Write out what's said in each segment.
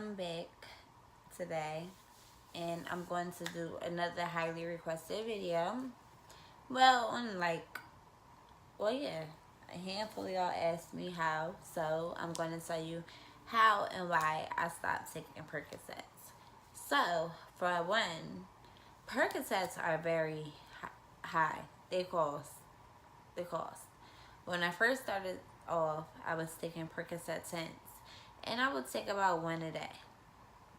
I'm back today and I'm going to do another highly requested video. Well, yeah, a handful of y'all asked me how, so I'm going to tell you how and why I stopped taking Percocets. So, for one, Percocets are very high. They cost. They cost. When I first started off, I was taking Percocet 10s, and I would take about one a day.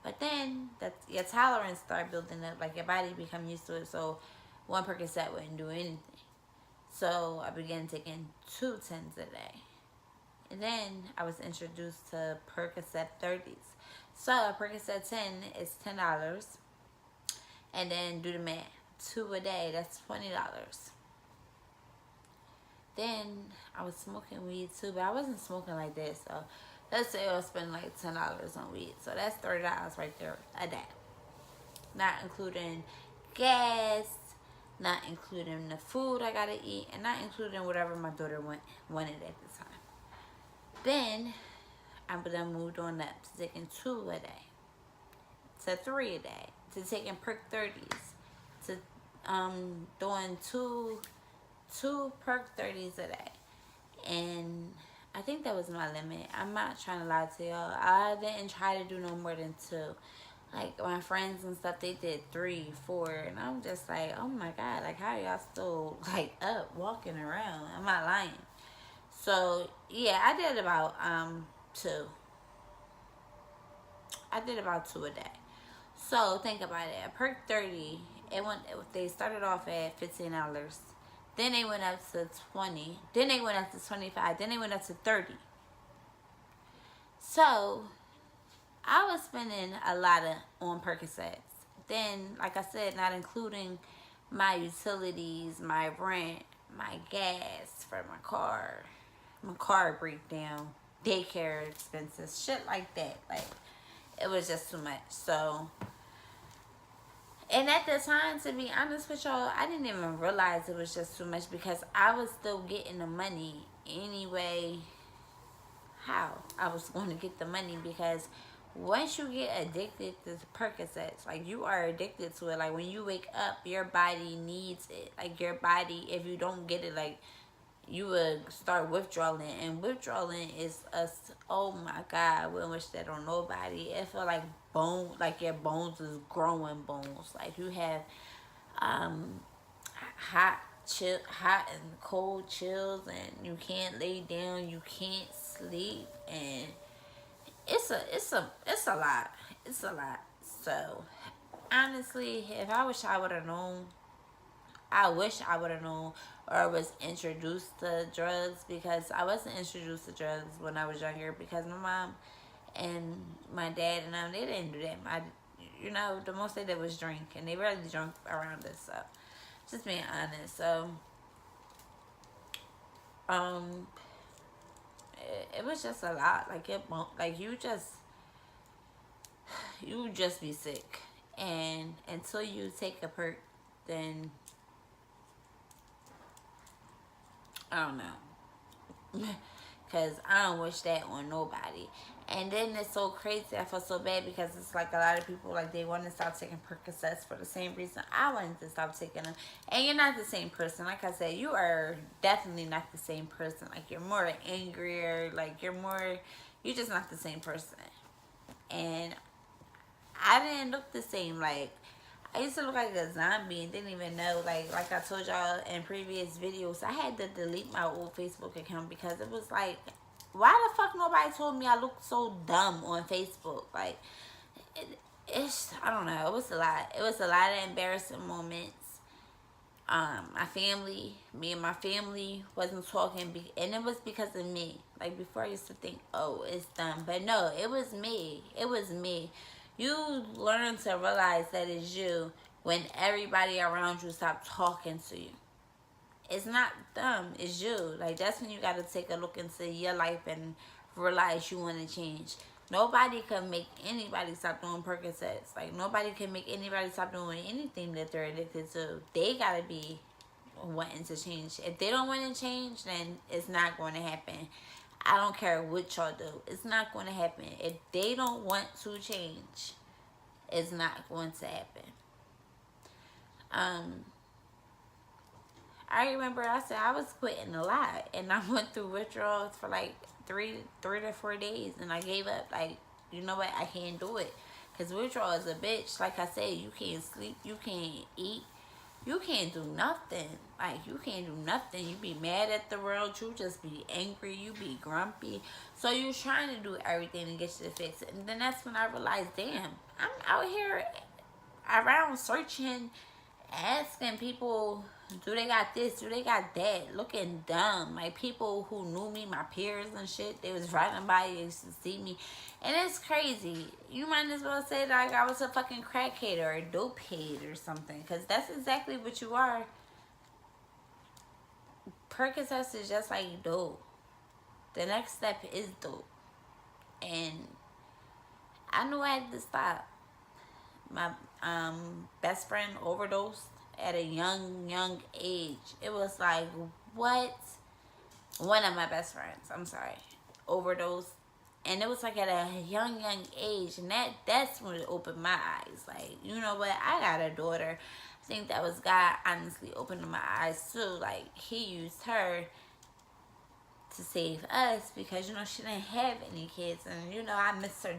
But then your tolerance start building up, like your body become used to it. So one Percocet wouldn't do anything. So I began taking 2 10s a day. And then I was introduced to Percocet 30s. So a Percocet 10 is $10. And then do the math. 2 a day, that's $20. Then I was smoking weed too, but I wasn't smoking like this. So let's say I was spending like $10 on weed. So that's $30 right there a day. Not including gas, not including the food I gotta eat, and not including whatever my daughter wanted at the time. Then I moved on up to taking 2 a day, to 3 a day, to taking perk 30s, to doing two perk 30s a day. And I think that was my limit. I'm not trying to lie to y'all. I didn't try to do no more than 2. Like my friends and stuff, they did 3, 4, and I'm just like, oh my god, like how y'all still like up walking around? I'm not lying. So yeah, I did about 2. I did about 2 a day. So think about it. A perk 30, they started off at $15. Then they went up to 20. Then they went up to 25. Then they went up to 30. So I was spending a lot on Percocets. Then, like I said, not including my utilities, my rent, my gas for my car breakdown, daycare expenses, shit like that. Like, it was just too much. So, and at the time, to be honest with y'all, I didn't even realize it was just too much because I was still getting the money anyway. How I was going to get the money, because once you get addicted to Percocets, like you are addicted to it. Like when you wake up, your body needs it. Like your body, if you don't get it, like you would start withdrawing, and withdrawing is oh my god, I wouldn't wish that on nobody. It feel like like your bones is growing bones. Like you have hot and cold chills, and you can't lay down, you can't sleep, and it's a lot. It's a lot. So honestly, if I wish I would have known, I wish I would have known or was introduced to drugs, because I wasn't introduced to drugs when I was younger, because my mom and my dad and them, they didn't do that. The most they did was drink, and they really drunk around us. So just being honest. So it was just a lot. Like you just be sick, and until you take a perk, then I don't know. Because I don't wish that on nobody. And then it's so crazy. I feel so bad because it's like a lot of people, like, they want to stop taking Percocets for the same reason I wanted to stop taking them. And you're not the same person. Like I said, you are definitely not the same person. Like, you're more angrier. Like, you're just not the same person. And I didn't look the same. Like, I used to look like a zombie and didn't even know. Like I told y'all in previous videos, I had to delete my old Facebook account because it was like, why the fuck nobody told me I looked so dumb on Facebook? Like, I don't know. It was a lot. It was a lot of embarrassing moments. Me and my family wasn't talking, and it was because of me. Like, before I used to think, oh, it's them. But no, it was me. It was me. You learn to realize that it's you when everybody around you stop talking to you. It's not them, it's you. Like, that's when you got to take a look into your life and realize you want to change. Nobody can make anybody stop doing Percocets. Like, nobody can make anybody stop doing anything that they're addicted to. They got to be wanting to change. If they don't want to change, then it's not going to happen. I don't care what y'all do. It's not going to happen. If they don't want to change, it's not going to happen. I remember I said I was quitting a lot, and I went through withdrawals for like three to 4 days, and I gave up. Like, you know what? I can't do it, cause withdrawal is a bitch. Like I said, you can't sleep, you can't eat, you can't do nothing. Like, you can't do nothing. You be mad at the world. You just be angry. You be grumpy. So you trying to do everything to get you to fix it. And then that's when I realized, damn, I'm out here around searching, asking people, do they got this, do they got that, looking dumb. Like, people who knew me, my peers and shit, they was riding by, they used to see me, and it's crazy. You might as well say like I was a fucking crackhead or a dope head or something, because that's exactly what you are. Percocets is just like dope. The next step is dope, and I knew I had to stop. My best friend overdosed at a young age. It was like, what? One of my best friends, I'm sorry, overdosed, and it was like at a young age, and that's when it opened my eyes. Like, you know what? I got a daughter. I think that was God honestly opening my eyes too. Like, he used her to save us, because, you know, she didn't have any kids, and, you know, I miss her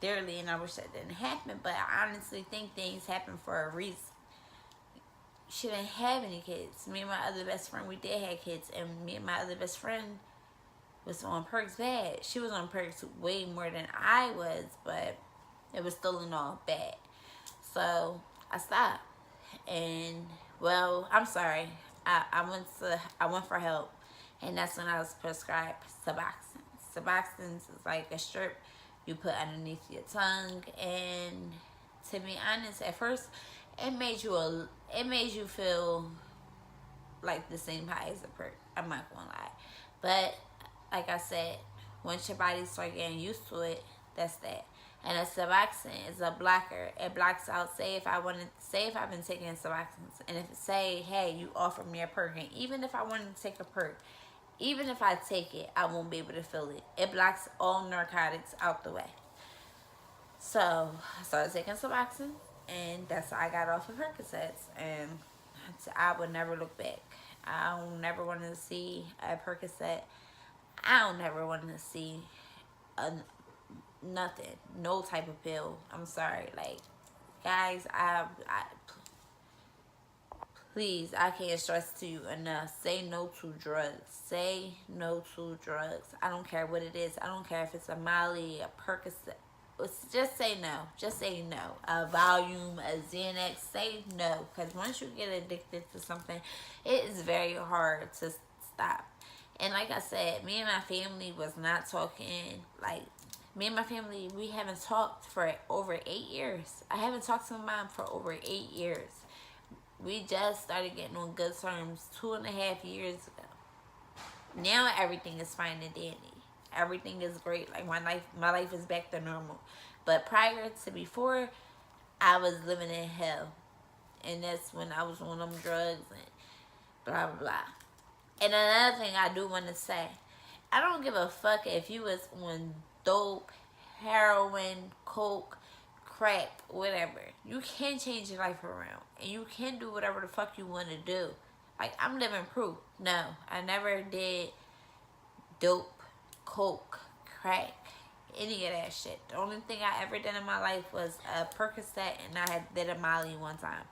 dearly, and I wish that didn't happen, but I honestly think things happen for a reason. She didn't have any kids. Me and my other best friend, we did have kids, and me and my other best friend was on perks bad. She was on perks way more than I was, but it was still in all bad. So I stopped, and, well, I'm sorry, I went for help, and that's when I was prescribed Suboxone. Suboxone is like a strip you put underneath your tongue, and to be honest, at first it made you feel like the same high as a perk. I'm not gonna lie, but like I said, once your body start getting used to it, that's that. And a Suboxone is a blocker. It blocks out. Say if I've been taking Suboxone, and if it say, hey, you offer me a perk, and even if I wanted to take a perk, even if I take it, I won't be able to feel it. It blocks all narcotics out the way. So I started taking Suboxone, and that's how I got off of Percocets, and I would never look back. I don't never want to see a Percocet. I don't never want to see nothing, no type of pill. I'm sorry, like, guys, please, I can't stress to you enough. Say no to drugs. Say no to drugs. I don't care what it is. I don't care if it's a Molly, a Percocet. Just say no. Just say no. A Valium, a Xanax. Say no. Because once you get addicted to something, it is very hard to stop. And like I said, me and my family was not talking. Like, me and my family, we haven't talked for over 8 years. I haven't talked to my mom for over 8 years. We just started getting on good terms 2.5 years ago. Now everything is fine and dandy. Everything is great. Like, my life is back to normal. But prior to before, I was living in hell. And that's when I was on them drugs and blah, blah, blah. And another thing I do want to say, I don't give a fuck if you was on dope, heroin, coke, crack, whatever. You can change your life around, and you can do whatever the fuck you want to do. Like, I'm living proof. No, I never did dope, coke, crack, any of that shit. The only thing I ever did in my life was a Percocet, and I did a Molly one time.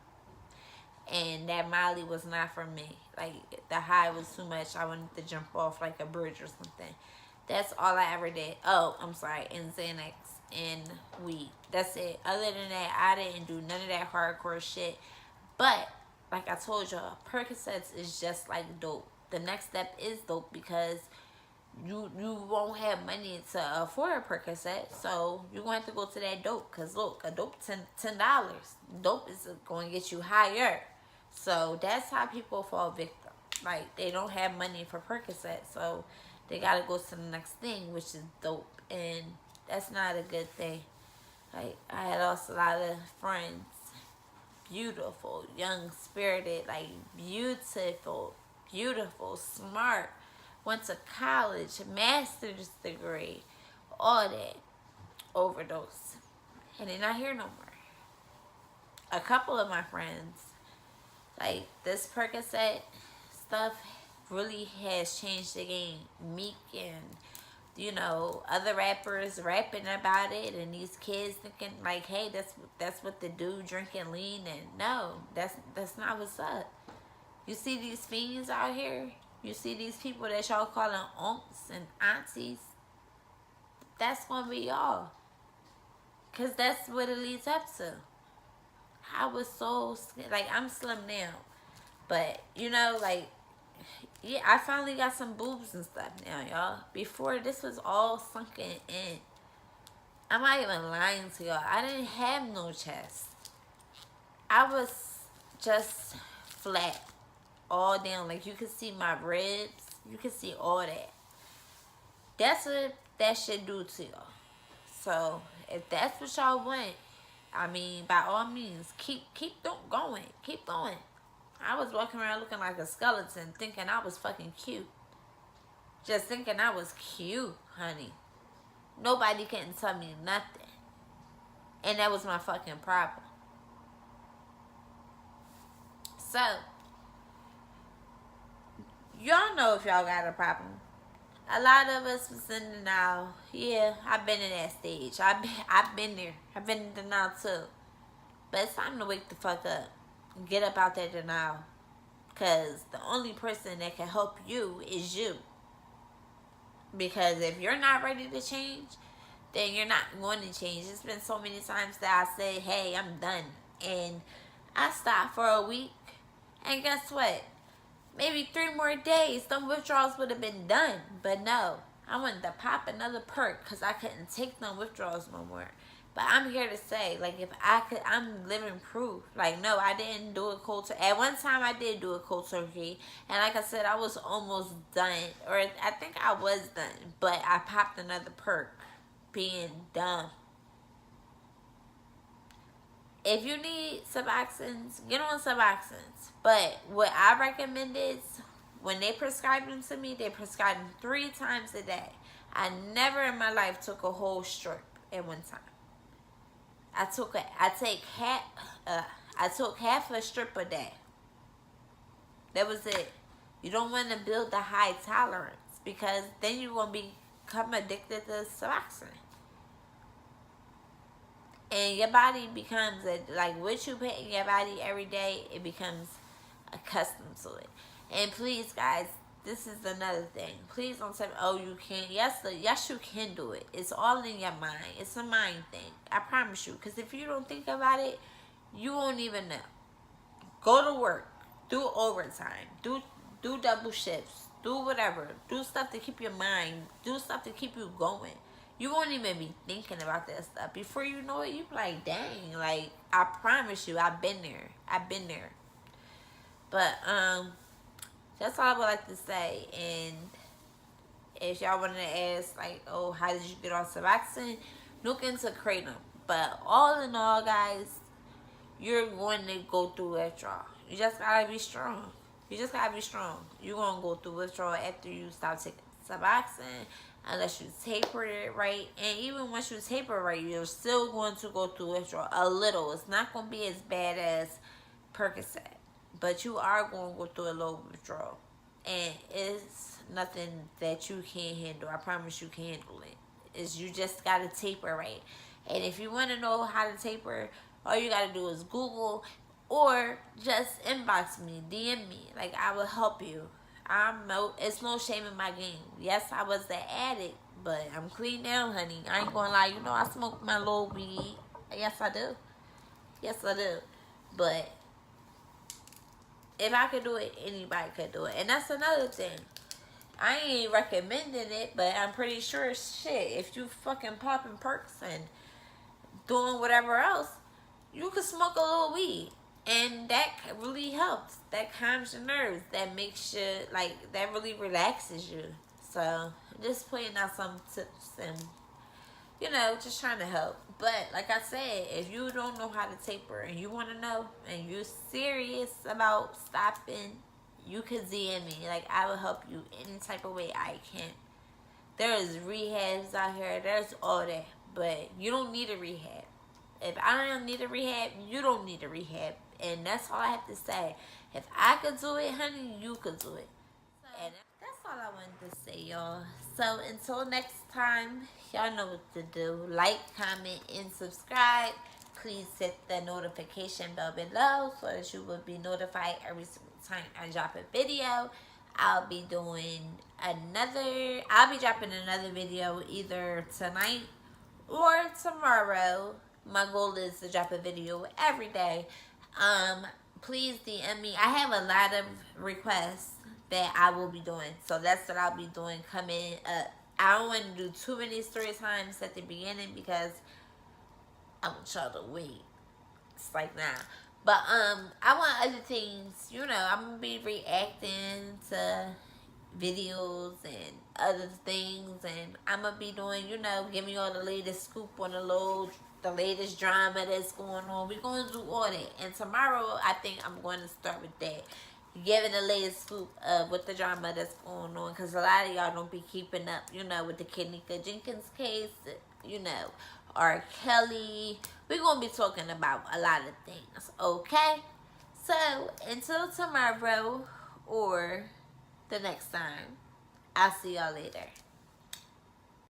And that Molly was not for me. Like, the high was too much. I wanted to jump off like a bridge or something. That's all I ever did. Oh, I'm sorry. And Xanax and weed. That's it. Other than that, I didn't do none of that hardcore shit. But, like I told y'all, Percocets is just like dope. The next step is dope, because you won't have money to afford a Percocet, so you're going to have to go to that dope. Because look, a dope $10. Dope is going to get you higher. So that's how people fall victim. Like, they don't have money for Percocet, so they got to go to the next thing, which is dope. And that's not a good thing. Like, I had lost a lot of friends. Beautiful, young spirited, like, beautiful, smart, went to college, master's degree, all that, overdose. And they're not here no more. A couple of my friends, like this Percocet stuff really has changed the game. Meek and, you know, other rappers rapping about it, and these kids thinking like, hey, that's what the dude drinking lean. And no, that's not what's up. You see these fiends out here, you see these people that y'all calling aunts and aunties, that's gonna be y'all, cause that's what it leads up to. I was so scared. Like, I'm slim now, but you know, like, yeah, I finally got some boobs and stuff now, y'all. Before, this was all sunken in. I'm not even lying to y'all. I didn't have no chest. I was just flat all down. Like, you could see my ribs. You could see all that. That's what that should do to y'all. So, if that's what y'all want, I mean, by all means, keep going. Keep going. I was walking around looking like a skeleton, thinking I was fucking cute. Just thinking I was cute, honey. Nobody couldn't tell me nothing. And that was my fucking problem. So, y'all know if y'all got a problem. A lot of us was in denial. Yeah, I've been in that stage. I've been there. I've been in denial too. But it's time to wake the fuck up. Get up out that denial. Because the only person that can help you is you. Because if you're not ready to change, then you're not going to change. It's been so many times that I say, hey, I'm done. And I stopped for a week. And guess what? Maybe 3 more days, some withdrawals would have been done. But no, I wanted to pop another perk because I couldn't take no withdrawals no more. But I'm here to say, like, if I could, I'm living proof. Like, no, I didn't do a cold turkey. At one time, I did do a cold turkey. And like I said, I was almost done. Or I think I was done. But I popped another perk. Being dumb. If you need Suboxones, get on Suboxones. But what I recommend is, when they prescribe them to me, they prescribe them 3 times a day. I never in my life took a whole strip at one time. I took half a strip a day. That was it. You don't want to build the high tolerance, because then you're going to become addicted to Suboxone. And your body becomes, like, what you put in your body every day, it becomes accustomed to it. And please, guys, this is another thing. Please don't say, oh, you can't. Yes, you can do it. It's all in your mind. It's a mind thing. I promise you. Because if you don't think about it, you won't even know. Go to work. Do overtime. Do double shifts. Do whatever. Do stuff to keep your mind. Do stuff to keep you going. You won't even be thinking about that stuff. Before you know it, you be like, dang. Like, I promise you, I've been there. I've been there. But, that's all I would like to say. And if y'all wanted to ask, like, oh, how did you get off Suboxone? Look into Kratom. But all in all, guys, you're going to go through withdrawal. You just gotta be strong. You just gotta be strong. You're going to go through withdrawal after you stop taking Suboxone, unless you taper it right. And even once you taper it right, you're still going to go through withdrawal a little. It's not going to be as bad as Percocet. But you are going to go through a low withdrawal. And it's nothing that you can't handle. I promise you can handle it. It's you just got to taper right. And if you want to know how to taper, all you got to do is Google or just inbox me, DM me. Like, I will help you. It's no shame in my game. Yes, I was the addict, but I'm clean now, honey. I ain't going to lie. You know, I smoke my little weed. Yes, I do. Yes, I do. But if I could do it, anybody could do it. And that's another thing. I ain't recommending it, but I'm pretty sure, shit, if you fucking popping perks and doing whatever else, you could smoke a little weed. And that really helps. That calms your nerves. That makes you, like, that really relaxes you. So, just putting out some tips and, you know, just trying to help. But, like I said, if you don't know how to taper and you want to know and you're serious about stopping, you could DM me. Like, I will help you any type of way I can. There's rehabs out here. There's all that. But you don't need a rehab. If I don't need a rehab, you don't need a rehab. And that's all I have to say. If I could do it, honey, you could do it. And that's all I wanted to say, y'all. So until next time, y'all know what to do. Like, comment, and subscribe. Please hit the notification bell below so that you will be notified every single time I drop a video. I'll be dropping another video either tonight or tomorrow. My goal is to drop a video every day. Please DM me. I have a lot of requests that I will be doing, so that's what I'll be doing coming up. I don't want to do too many story times at the beginning because I want y'all to wait. It's like now. But I want other things, you know, I'm gonna be reacting to videos and other things, and I'm gonna be doing, you know, giving y'all the latest scoop on the latest drama that's going on. We're gonna do all that. And tomorrow I think I'm going to start with that. Giving the latest scoop of what the drama that's going on, because a lot of y'all don't be keeping up, you know, with the Kenika Jenkins case, you know, R. Kelly. We're going to be talking about a lot of things, okay? So, until tomorrow or the next time, I'll see y'all later.